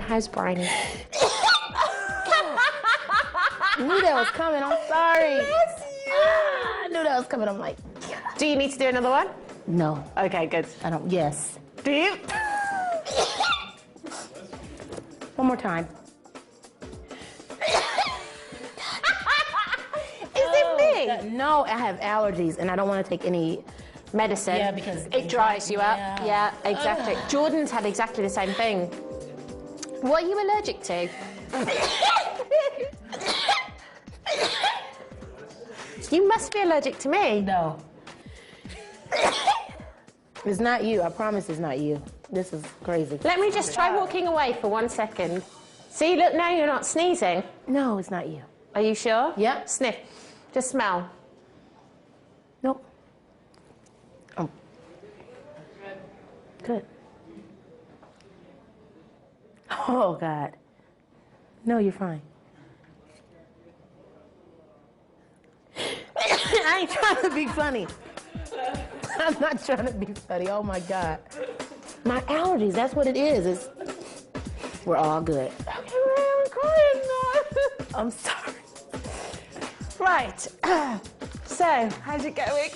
How's briny? I knew that was coming. I'm sorry. I knew that was coming. I'm like, Do you need to do another one? no. Okay, good. I don't. Yes. Do you? One more time. Is it me? No, I have allergies and I don't want to take any. Medicine. Yeah, because it dries you up. yeah. Yeah, exactly. Jordan's had exactly the same thing. What are you allergic to? You must be allergic to me. No. It's not you. I promise it's not you. This is crazy. Let me just try walking away for 1 second. See, look, now you're not sneezing. No, it's not you. Are you sure? Yep. Sniff. Just smell. Nope. Oh. Good. Oh, God. No, you're fine. I ain't trying to be funny. I'm not trying to be funny. Oh, my God. My allergies, that's what it is. We're all good. I'm crying now. I'm sorry. Right. So, how's it going?